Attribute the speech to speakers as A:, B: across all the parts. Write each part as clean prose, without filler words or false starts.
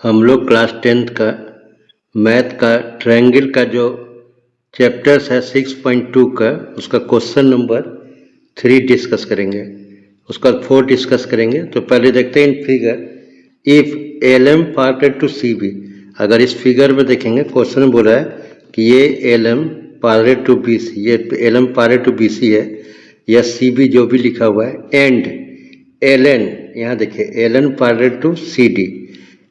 A: हम लोग class 10th का मैथ का ट्रायंगल का जो चैप्टर्स है 6.2 का उसका क्वेश्चन नंबर 3 डिस्कस करेंगे। उसका 4 डिस्कस करेंगे। तो पहले देखते हैं in figure if L M parallel to C B. अगर इस फिगर में देखेंगे क्वेश्चन बोल रहा है कि ये L M parallel to B C, ये L M parallel to B C है या सी बी जो भी लिखा हुआ है, एंड एल एन, यहाँ देखिए L N parallel to C D,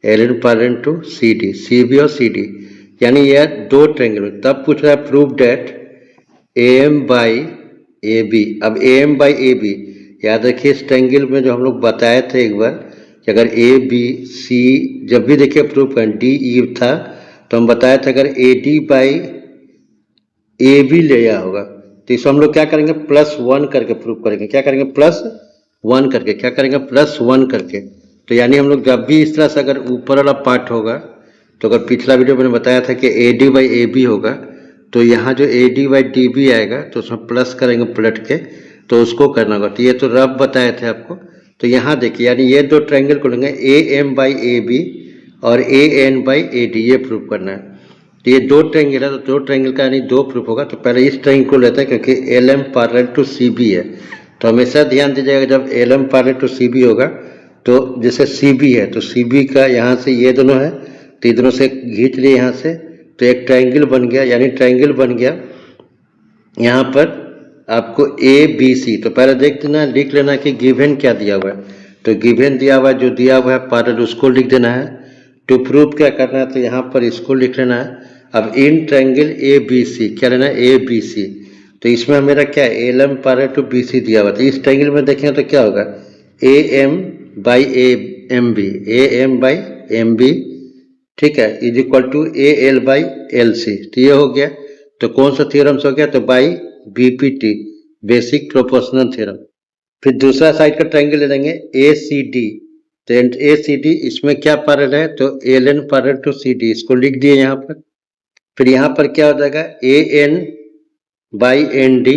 A: L N parallel to C D, C B और सी डी, यानी यह दो ट्रायंगल। तब पूछ रहा है prove that A M by A B. अब A M by A B याद रखिए, इस ट्रायंगल में जो हम लोग बताए थे एक बार कि अगर ए बी सी जब भी देखिए प्रूव करें, डी ई था तो हम बताया था अगर A D by A B लिया होगा तो इसको हम लोग क्या करेंगे, +1 करके प्रूव करेंगे। क्या करेंगे, +1 करके। क्या करेंगे, +1 करके। तो यानी हम लोग जब भी इस तरह से अगर ऊपर वाला पार्ट होगा, तो अगर पिछला वीडियो मैंने बताया था कि A D by A B होगा, तो यहाँ जो A D by D B आएगा तो उसमें प्लस करेंगे पलट के, तो उसको करना होगा। तो ये तो रफ बताए थे आपको। तो यहाँ देखिए, यानी ये दो ट्रायंगल को लेंगे, A M by A B और A N by A D, ये प्रूव करना है। तो ये दो ट्रायंगल है, तो दो ट्रायंगल का यानी दो प्रूफ होगा। तो पहले इस ट्रायंगल को लेते हैं क्योंकि L M parallel to C B है। तो हमेशा ध्यान दीजिएगा जब L M parallel to C B होगा, तो जैसे सी बी है तो सी बी का यहाँ से ये दोनों है, तो ये दोनों से खींच लिए यहाँ से, तो एक ट्रायंगल बन गया। यानी ट्रायंगल बन गया यहाँ पर आपको ए बी सी। तो पहले देख देना, लिख लेना कि गिवन क्या दिया हुआ है। तो गिवन दिया हुआ है, जो दिया हुआ है पैरेलल उसको लिख देना है। टू प्रूव क्या करना है, तो यहाँ पर इसको लिख लेना है। अब in triangle A B C क्या लेना है, ए बी सी। तो इसमें मेरा क्या है, L M parallel to B C दिया हुआ। तो इस ट्रायंगल में देखेंगे तो क्या होगा, A M by A M B, A M by M B, ठीक है, is equal to A L by L C. तो ये हो गया। तो कौन सा थ्योरम हो गया, तो by BPT, basic proportional theorem. फिर दूसरा साइड का ट्रायंगल ले लेंगे ए सी डी। तो ए सी डी इसमें क्या पैरेलल है, तो L N parallel to C D, इसको लिख दिए यहाँ पर। फिर यहाँ पर क्या हो जाएगा, A N by N D,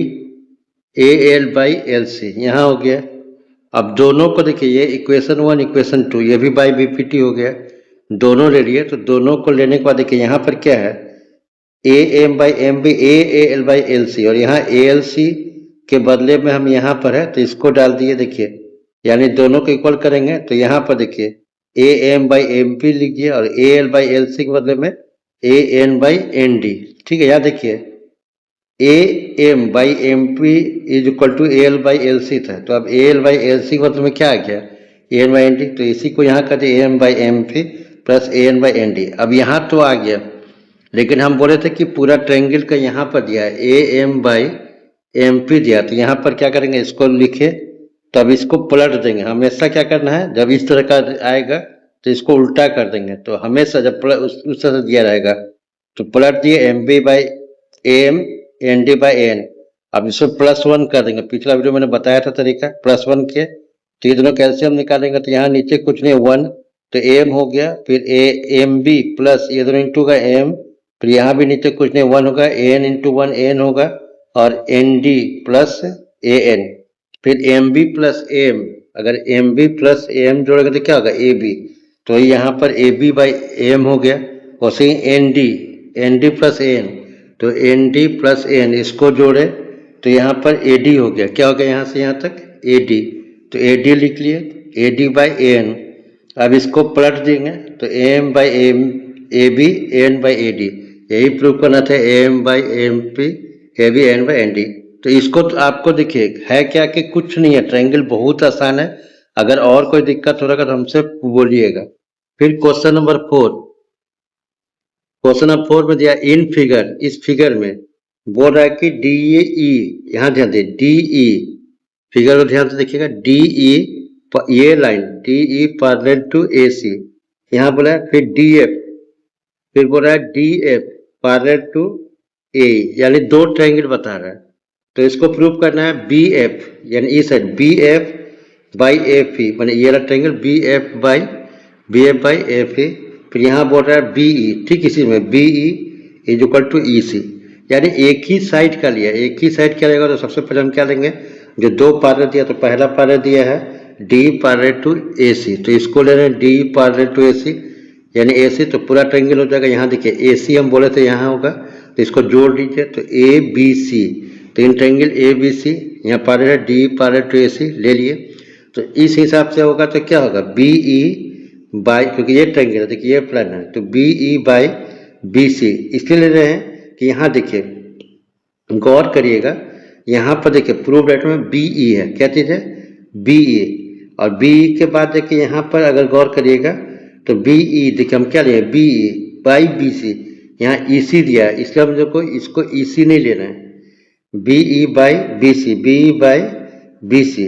A: A L by L C, यहाँ हो गया। अब दोनों को देखिए, ये इक्वेशन 1 इक्वेशन 2 ये भी बाई बीपीटी हो गया, दोनों ले लिए। तो दोनों को लेने के बाद देखिए यहाँ पर क्या है, A M by M B, A L by L C, और यहाँ ए एल सी के बदले में हम यहाँ पर है तो इसको डाल दिए। देखिए यानी दोनों को इक्वल करेंगे, तो यहाँ पर देखिए A M by M P लिखिए और A L by L C के बदले में A N by N D, ठीक है। यहाँ देखिए A M by M P is equal to A L by L C था, तो अब A L by L C के मतलब में क्या आ गया, A N by N D. तो इसी को यहाँ कर दिए A M by M P plus A N by N D. अब यहाँ तो आ गया, लेकिन हम बोले थे कि पूरा ट्रायंगल का यहाँ पर दिया है A M by M P दिया। तो यहाँ पर क्या करेंगे, इसको लिखे, तो अब इसको पलट देंगे। हमेशा क्या करना है, जब इस तरह का आएगा तो इसको उल्टा कर देंगे। तो हमेशा जब उस तरह से दिया रहेगा तो पलट दिए M B by M N D by N. अब इसको +1 कर देंगे। पिछला वीडियो मैंने बताया था तरीका, +1 के। तो ये दोनों कैल्शियम निकालेंगे, तो यहाँ नीचे कुछ नहीं 1, तो एम हो गया, फिर ए एम बी प्लस ये दोनों इंटू का एम, फिर यहाँ भी नीचे कुछ नहीं 1 होगा, एन इंटू 1 एन होगा, और N D plus A N, फिर एम बी प्लस एम। अगर एम बी प्लस एम जोड़ेगा तो क्या होगा, ए बी। तो यहाँ पर ए बी बाई एम हो गया। वैसे ही एन डी प्लस एन, तो एन डी प्लस एन इसको जोड़े तो यहाँ पर ए डी हो गया। क्या हो गया, यहाँ से यहाँ तक ए डी, तो ए डी लिख लिए, ए डी बाई एन। अब इसको पलट देंगे तो A M by M A B N by A D, यही प्रूव करना था, A M by M P A B N by N D. तो इसको तो आपको देखिए है क्या कि कुछ नहीं है, ट्रायंगल बहुत आसान है। अगर और कोई दिक्कत हो रहा है तो हमसे बोलिएगा। फिर क्वेश्चन नंबर 4, क्वेश्चन नंबर 4 में दिया इन फिगर, इस फिगर में बोल रहा है कि डी ई, यहाँ ध्यान दे, डी ई फिगर को ध्यान से देखिएगा, डी ई ये line D E parallel to A C, यहाँ बोला है। फिर डी एफ, फिर बोल रहा है डी एफ पैरेलल टू ए, यानी दो ट्रायंगल बता रहा है। तो इसको प्रूव करना है बी एफ, यानी इस side B F by F E, मैंने ये वाला triangle B F by F E. फिर यहाँ बोल रहा है बी ई, ठीक इसी में B E is equal to E C, यानी एक ही साइड का लिया। एक ही साइड क्या रहेगा, तो सबसे पहले हम क्या लेंगे, जो दो पैरेलल दिया, तो पहला पैरेलल दिया है डी पैरेलल टू ए सी, तो इसको ले रहे हैं डी पैरेलल टू ए सी। यानी AC तो पूरा ट्रायंगल हो जाएगा। यहाँ देखिए AC हम बोले थे यहाँ होगा, तो इसको जोड़ दीजिए तो ABC, तो इन ट्रायंगल ABC यहाँ पैरेलल है, D पैरेलल टू AC ले लिए, तो इस हिसाब से होगा तो क्या होगा BE बाई, क्योंकि ये ट्रायंगल है, देखिए ये प्लान है, तो BE बाई BC इसलिए ले रहे हैं कि यहाँ देखिए गौर करिएगा, यहाँ पर देखिए प्रूफ राइट में BE है, क्या चीज़ है BE, और BE के बाद देखिए यहाँ पर अगर गौर करिएगा तो BE देखिए हम क्या लिए BE बाई BC, यहाँ EC दिया है इसलिए हम देखो इसको EC नहीं ले रहे हैं, BE by BC, BE by BC,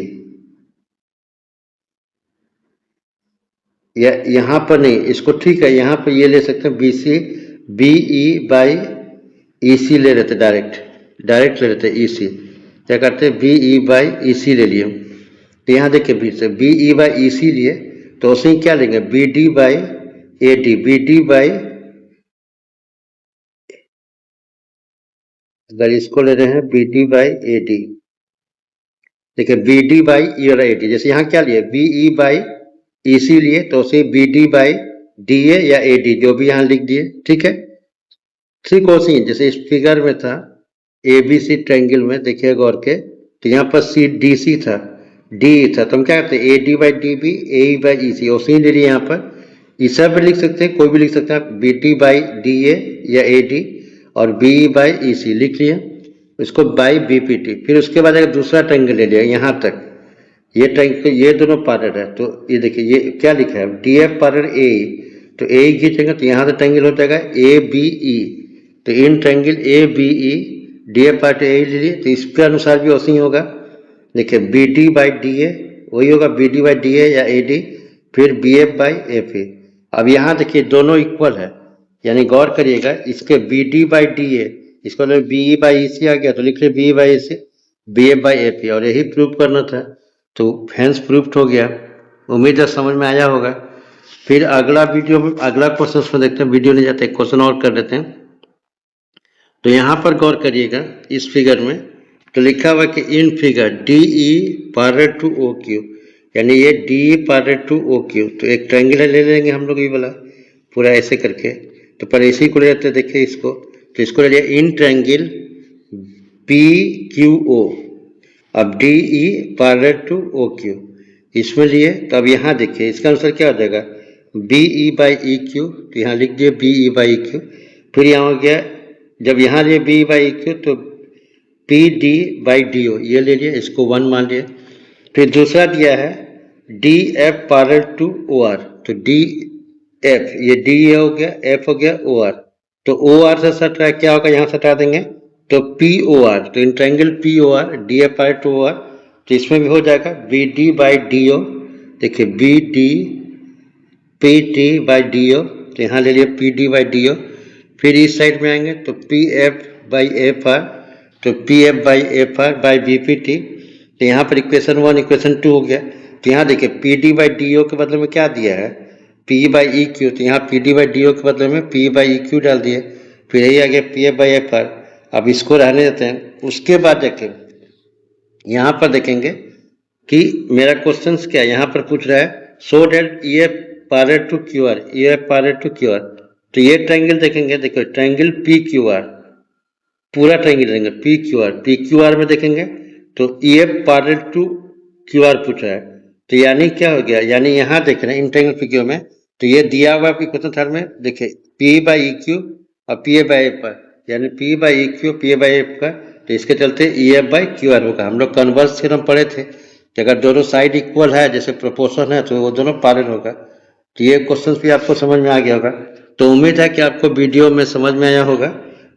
A: या यहाँ पर नहीं, इसको ठीक है यहाँ पर ये ले सकते हैं BC, BE बाई EC ले लेते, डायरेक्ट ले लेते EC, क्या करते हैं BE बाई EC ले लिए, तो यहाँ देखिए BE बाई EC लिए तो उसे क्या लेंगे BD by AD, BD by, अगर इसको ले रहे हैं BD बाई AD, देखिए BD बाई E और AD, जैसे यहाँ क्या लिए BE बाई EC लिए तो उसे BD बाई DA या AD जो भी यहाँ लिख दिए, ठीक है। ठीक वैसे ही जैसे इस फिगर में था ABC ट्रायंगल में देखिए गौर के, तो यहाँ पर DC था, DE था, तो हम क्या करते हैं AD by DB, AE by EC, उसे ही ले लिए यहाँ पर, ईसा भी लिख सकते हैं, कोई भी लिख सकते हैं, BD बाई DA या AD और BE बाई EC लिख लिया, इसको बाई BPT, फिर उसके बाद अगर दूसरा ट्रायंगल ले लिया यहाँ तक, ये ट्रायंगल ये दोनों पैरेलल है, तो ये देखिए ये क्या लिखा है DF पैरेलल AE, तो AE खींचेंगे तो यहाँ से ट्रायंगल हो जाएगा ABE, तो in triangle ABE DF parallel AE ले लिए, तो इसके अनुसार भी वैसे ही होगा, देखिए BD बाई DA वही होगा BD बाई DA या AD, फिर BF बाई FE। अब यहाँ देखिए दोनों इक्वल है, यानी गौर करिएगा इसके BD बाई DA इसको BE बाई EC आ गया तो लिख ले BE by EC, BF by FE, और यही प्रूव करना था, तो हैंस प्रूफ्ड हो गया। उम्मीद है समझ में आया होगा। फिर अगला वीडियो में अगला क्वेश्चन में देखते हैं, वीडियो नहीं जाते क्वेश्चन और कर लेते हैं। तो यहाँ पर गौर करिएगा इस फिगर में, तो लिखा हुआ कि in figure DE parallel to OQ, यानी ये DE पैरेलल टू OQ, तो एक ट्रायंगल ले लेंगे हम लोग ये वाला पूरा ऐसे करके, तो पर इसी को ले लेते हैं, देखिए इसको, तो इसको ले लिया इन ट्रायंगल PQO, अब DE पैरेलल टू OQ इसमें लिए, तो अब यहाँ देखिए इसका आंसर क्या हो जाएगा BE बाई EQ, तो यहाँ लिख दिए BE बाई EQ, फिर यहाँ हो गया जब यहाँ लिए BE बाई EQ तो PD बाई DO ये ले लिया, इसको 1 मान लिया, फिर दूसरा दिया है DF पैरेलल टू OR, तो DF ये D हो गया, F हो गया OR, तो OR से सटा क्या होगा यहाँ सटा देंगे तो POR, तो in triangle POR DF parallel to OR, तो इसमें भी हो जाएगा BD बाई DO, देखिए BD PT बाई DO, तो यहाँ ले लिया PD बाई DO, फिर इस साइड में आएंगे तो PF बाई FR, तो PF by FR by BPT, तो यहाँ पर इक्वेशन 1 इक्वेशन 2 हो गया, तो यहाँ देखिए PD बाई DO के बदले में क्या दिया है P बाई EQ, तो यहाँ PD बाई DO के बदले में P बाई EQ डाल दिए, फिर यही आ गया PF बाई FR, अब इसको रहने देते हैं। उसके बाद देखें यहाँ पर देखेंगे कि मेरा क्वेश्चन क्या है, यहाँ पर पूछ रहा है so that EF parallel to QR, EF parallel to QR, तो ये ट्रायंगल देखेंगे, देखो ट्रायंगल PQR पूरा ट्रायंगल देंगे PQR में देखेंगे तो EF पैरेलल टू QR पूछ रहा है, तो यानी क्या हो गया, यानी यहाँ देख रहे हैं इन ट्रायंगल PQ में, तो ये दिया हुआ इक्वेशन थर्ड में देखिए P बाई EQ और PA बाई F, यानी P by EQ PA by F का, तो इसके चलते EF बाई QR होगा। हम लोग कन्वर्स थ्योरम पढ़े थे कि अगर दोनों साइड इक्वल है जैसे प्रोपोर्शन है तो वो दोनों पैरेलल होगा, तो ये क्वेश्चन भी आपको समझ में आ गया होगा। तो उम्मीद है कि आपको वीडियो में समझ में आया होगा।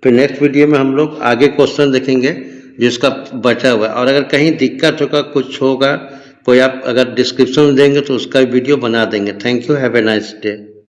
A: फिर नेक्स्ट वीडियो में हम लोग आगे क्वेश्चन देखेंगे जिसका बचा हुआ है, और अगर कहीं दिक्कत होगा कुछ होगा कोई आप अगर डिस्क्रिप्शन में देंगे तो उसका वीडियो बना देंगे। Thank you, have a nice day.